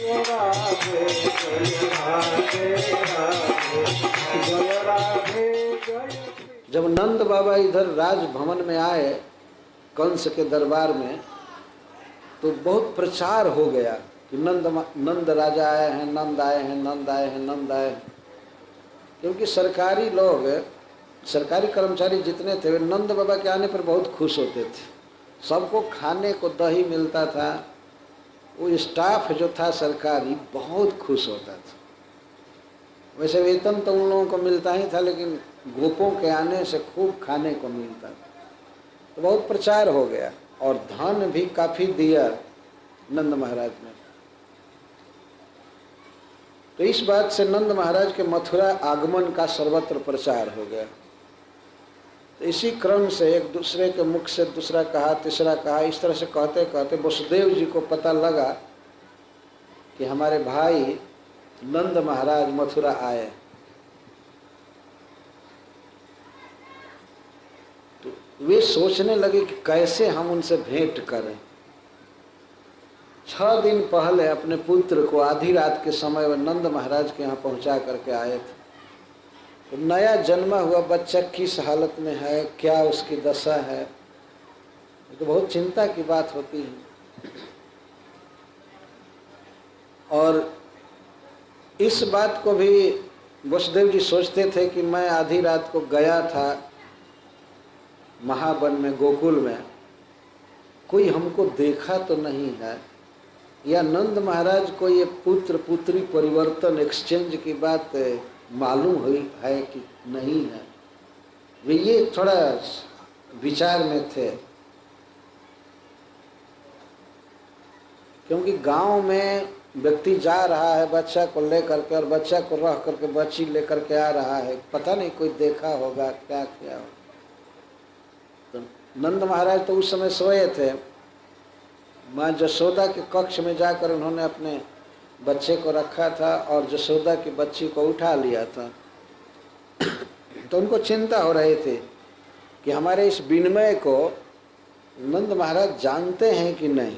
राधे जय राधे राधे जय राधे जय। जब नंद बाबा इधर राजभवन में आए कंस के दरबार में, तो बहुत प्रचार हो गया कि नंद राजा आए हैं, नंद आए हैं, नंद आए हैं, नंद आए हैं। क्योंकि सरकारी लोग, सरकारी कर्मचारी जितने थे वे नंद बाबा के आने पर बहुत खुश होते थे। सबको खाने को दही मिलता था, वो स्टाफ जो था सरकारी बहुत खुश होता था। वैसे वेतन तो उन लोगों को मिलता ही था, लेकिन गोपों के आने से खूब खाने को मिलता था। तो बहुत प्रचार हो गया और धन भी काफ़ी दिया नंद महाराज ने। तो इस बात से नंद महाराज के मथुरा आगमन का सर्वत्र प्रचार हो गया। तो इसी क्रम से एक दूसरे के मुख से दूसरा कहा, तीसरा कहा, इस तरह से कहते कहते वसुदेव जी को पता लगा कि हमारे भाई नंद महाराज मथुरा आए। तो वे सोचने लगे कि कैसे हम उनसे भेंट करें। 6 दिन पहले अपने पुत्र को आधी रात के समय वह नंद महाराज के यहाँ पहुँचा करके आए थे। तो नया जन्मा हुआ बच्चा किस हालत में है, क्या उसकी दशा है, तो बहुत चिंता की बात होती है। और इस बात को भी वसुदेव जी सोचते थे कि मैं आधी रात को गया था महावन में, गोकुल में, कोई हमको देखा तो नहीं है, या नंद महाराज को ये पुत्र पुत्री परिवर्तन एक्सचेंज की बात मालूम हुई है कि नहीं है। वे ये थोड़ा विचार में थे। क्योंकि गांव में व्यक्ति जा रहा है बच्चा को लेकर के, और बच्चा को रख करके बच्ची लेकर के आ रहा है, पता नहीं कोई देखा होगा क्या क्या होगा। तो नंद महाराज तो उस समय सोए थे। माँ जसोदा के कक्ष में जाकर उन्होंने अपने बच्चे को रखा था और जसोदा की बच्ची को उठा लिया था। तो उनको चिंता हो रही थी कि हमारे इस विनिमय को नंद महाराज जानते हैं कि नहीं।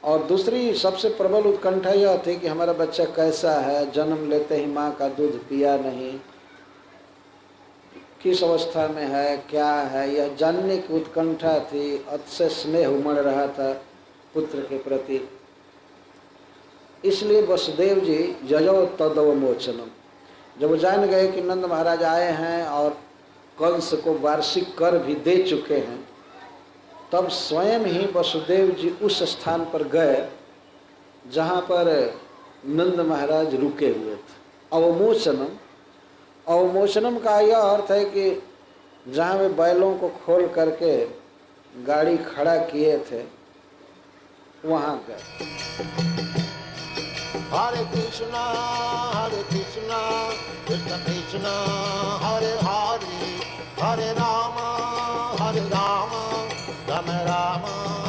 और दूसरी सबसे प्रबल उत्कंठा यह थी कि हमारा बच्चा कैसा है, जन्म लेते ही माँ का दूध पिया नहीं, किस अवस्था में है, क्या है, यह जानने की उत्कंठा थी। अतिशय स्नेह उमड़ रहा था पुत्र के प्रति। इसलिए वसुदेव जी जजो तदवमोचनम, जब वो जान गए कि नंद महाराज आए हैं और कंस को वार्षिक कर भी दे चुके हैं, तब स्वयं ही वसुदेव जी उस स्थान पर गए जहाँ पर नंद महाराज रुके हुए थे। अवमोचनम, अवमोचनम का यह अर्थ है कि जहाँ वे बैलों को खोल करके गाड़ी खड़ा किए थे वहाँ गए। हरे कृष्णा कृष्ण कृष्ण हरे हरे, हरे राम राम राम